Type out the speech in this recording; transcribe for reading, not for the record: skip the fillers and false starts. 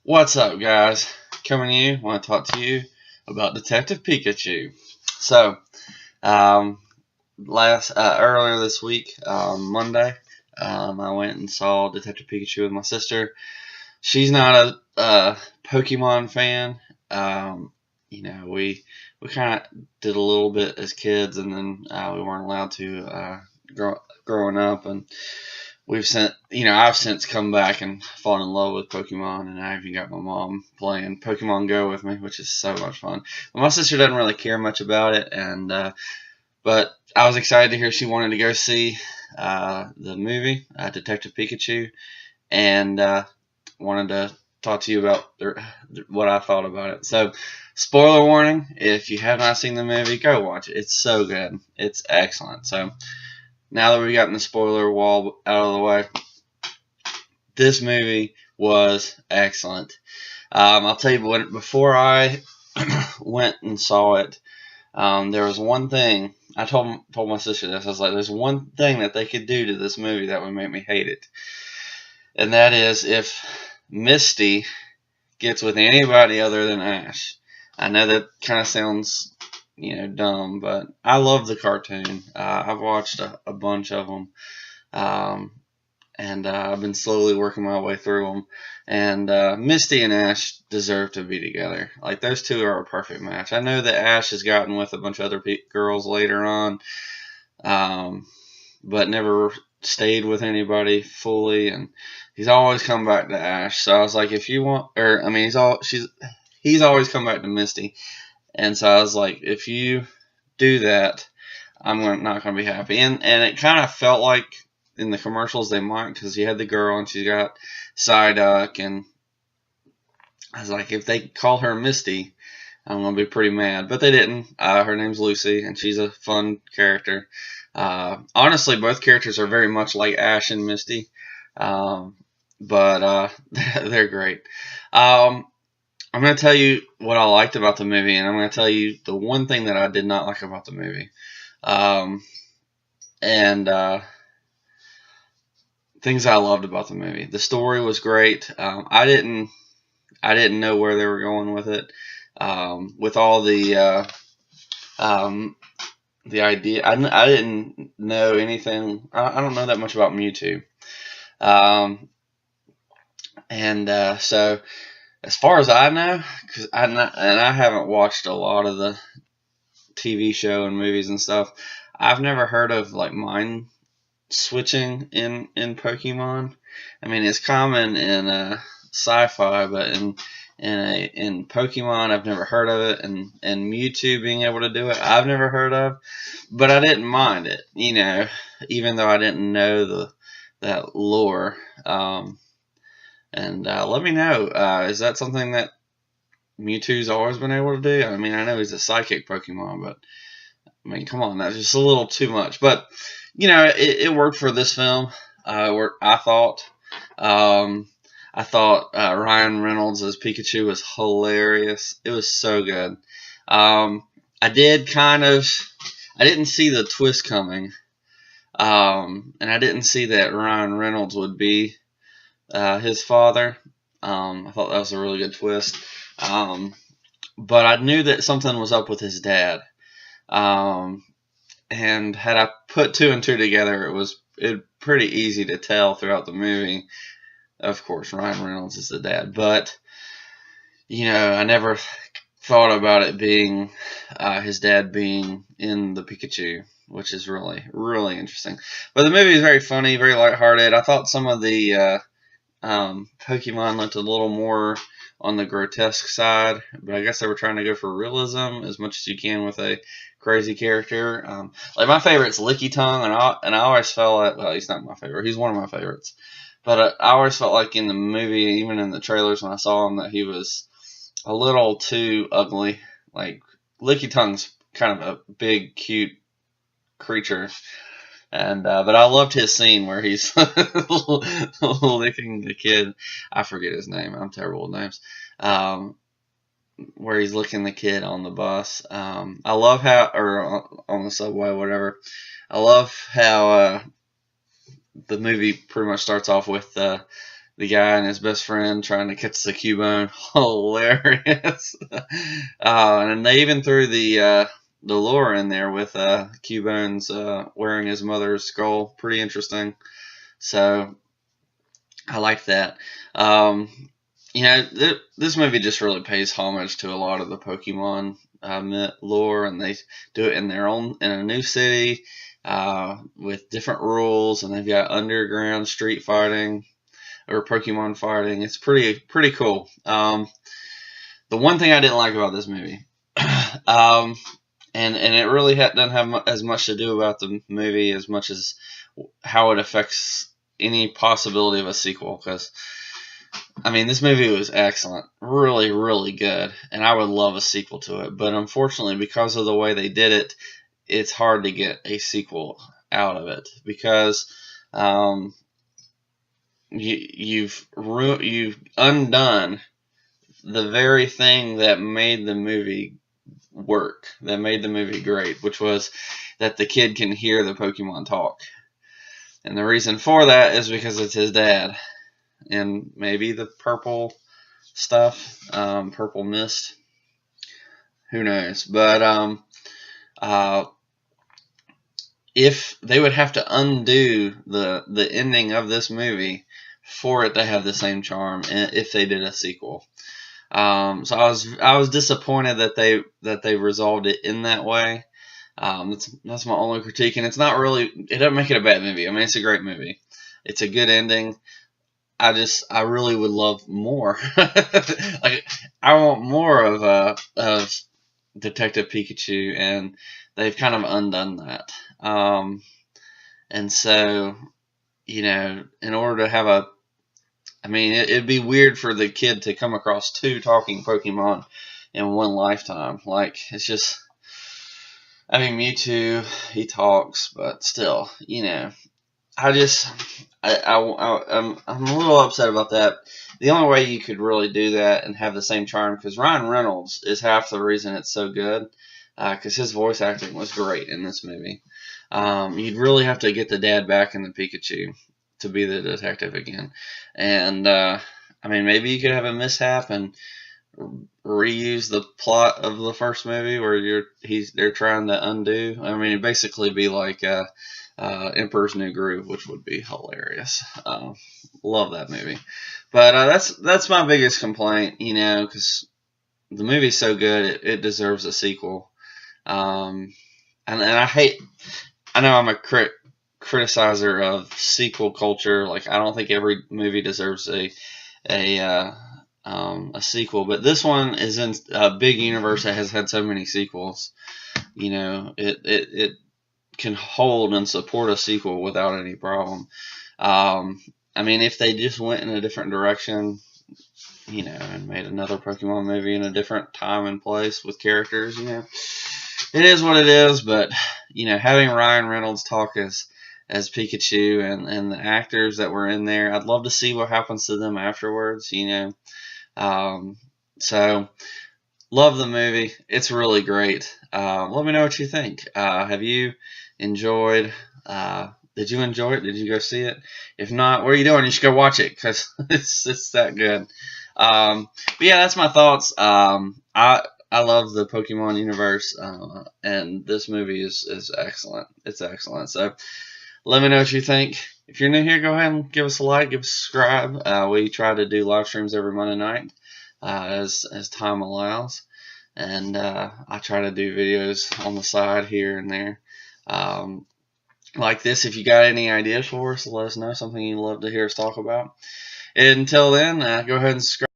What's up, guys? Coming to you, want to talk to you about Detective Pikachu. So, um, earlier this week, Monday, I went and saw Detective Pikachu with my sister. She's not a Pokemon fan. We kind of did a little bit as kids, and then we weren't allowed to growing up, and I've since come back and fallen in love with Pokemon, and I even got my mom playing Pokemon Go with me, which is so much fun. But my sister doesn't really care much about it, but I was excited to hear she wanted to go see the movie Detective Pikachu, and wanted to talk to you about what I thought about it. So, spoiler warning: if you have not seen the movie, go watch it. It's so good. It's excellent. So, now that we've gotten the spoiler wall out of the way, this movie was excellent. I'll tell you what, before I went and saw it, there was one thing. I told my sister this. I was like, there's one thing that they could do to this movie that would make me hate it. And that is if Misty gets with anybody other than Ash. I know that kind of sounds dumb, but I love the cartoon. I've watched a bunch of them, and I've been slowly working my way through them. And Misty and Ash deserve to be together. Like, those two are a perfect match. I know that Ash has gotten with a bunch of other girls later on, but never stayed with anybody fully, and he's always come back to Ash. So I was like, if you want, he's always come back to Misty. And so I was like, if you do that, I'm not going to be happy. And it kind of felt like in the commercials they might, because you had the girl and she got Psyduck, and I was like, if they call her Misty, I'm going to be pretty mad. But they didn't. Her name's Lucy, and she's a fun character. Honestly, both characters are very much like Ash and Misty, but they're great. I'm going to tell you what I liked about the movie, and I'm going to tell you the one thing that I did not like about the movie. Things I loved about the movie. The story was great. I didn't know where they were going with it. With all the idea, I didn't know anything. I don't know that much about Mewtwo. So, as far as I know, I haven't watched a lot of the TV show and movies and stuff, I've never heard of like mind switching in Pokemon. I mean, it's common in sci-fi, but in Pokemon, I've never heard of it, and Mewtwo being able to do it, I've never heard of. But I didn't mind it, even though I didn't know that lore. And let me know, is that something that Mewtwo's always been able to do? I mean, I know he's a psychic Pokemon, but, I mean, come on, that's just a little too much. But, it worked for this film, I thought. I thought Ryan Reynolds as Pikachu was hilarious. It was so good. I didn't see the twist coming, and I didn't see that Ryan Reynolds would be his father. I thought that was a really good twist. But I knew that something was up with his dad. And had I put two and two together, it was pretty easy to tell throughout the movie. Of course, Ryan Reynolds is the dad, but I never thought about it being his dad being in the Pikachu, which is really, really interesting. But the movie is very funny, very lighthearted. I thought some of the Pokemon looked a little more on the grotesque side, but I guess they were trying to go for realism as much as you can with a crazy character. Like, my favorite's Licky Tongue, and I always felt like, well, he's not my favorite, he's one of my favorites, but I always felt like in the movie, even in the trailers when I saw him, that he was a little too ugly. Like, Licky Tongue's kind of a big, cute creature. And but I loved his scene where he's licking the kid. I forget his name. I'm terrible with names. Where he's licking the kid on the bus. I love how, or on the subway, whatever. I love how the movie pretty much starts off with the guy and his best friend trying to catch the Cubone. Hilarious. And they even threw the lore in there with Cubone's wearing his mother's skull. Pretty interesting. So I like that. Um, this movie just really pays homage to a lot of the Pokemon lore, and they do it in a new city with different rules, and they've got underground street fighting or Pokemon fighting. It's pretty cool. The one thing I didn't like about this movie, um, and it really doesn't have as much to do about the movie as much as how it affects any possibility of a sequel, because I mean, this movie was excellent, really, really good, and I would love a sequel to it. But unfortunately, because of the way they did it, it's hard to get a sequel out of it, because you've undone the very thing that made the movie work, that made the movie great, which was that the kid can hear the Pokemon talk. And the reason for that is because it's his dad. And maybe the purple stuff, purple mist. Who knows? But if they would have to undo the ending of this movie for it to have the same charm, if they did a sequel. So I was disappointed that they resolved it in that way. That's my only critique, and it's not really, it doesn't make it a bad movie. I mean, it's a great movie. It's a good ending. I really would love more. Like, I want more of Detective Pikachu, and they've kind of undone that. And so, in order to have it'd be weird for the kid to come across 2 talking Pokemon in one lifetime. Like, it's just, Mewtwo, he talks, but still, I'm a little upset about that. The only way you could really do that and have the same charm, because Ryan Reynolds is half the reason it's so good, because his voice acting was great in this movie. You'd really have to get the dad back in the Pikachu to be the detective again, and maybe you could have a mishap and reuse the plot of the first movie where they're trying to undo. It'd basically be like Emperor's New Groove, which would be hilarious. Love that movie. But that's my biggest complaint, because the movie's so good, it deserves a sequel. And I know I'm a criticizer of sequel culture. Like, I don't think every movie deserves a sequel, but this one is in a big universe that has had so many sequels. It can hold and support a sequel without any problem. If they just went in a different direction, and made another Pokemon movie in a different time and place with characters, it is what it is. But having Ryan Reynolds talk as Pikachu and the actors that were in there, I'd love to see what happens to them afterwards. So love the movie. It's really great. Let me know what you think. Have you enjoyed? Did you enjoy it? Did you go see it? If not, what are you doing? You should go watch it, because it's that good. But yeah, that's my thoughts. I love the Pokemon universe, and this movie is excellent. It's excellent. So let me know what you think. If you're new here, go ahead and give us a like, give us a subscribe. We try to do live streams every Monday night, as time allows, and I try to do videos on the side here and there. Like this. If you got any ideas for us, let us know, something you'd love to hear us talk about. Until then, go ahead and subscribe.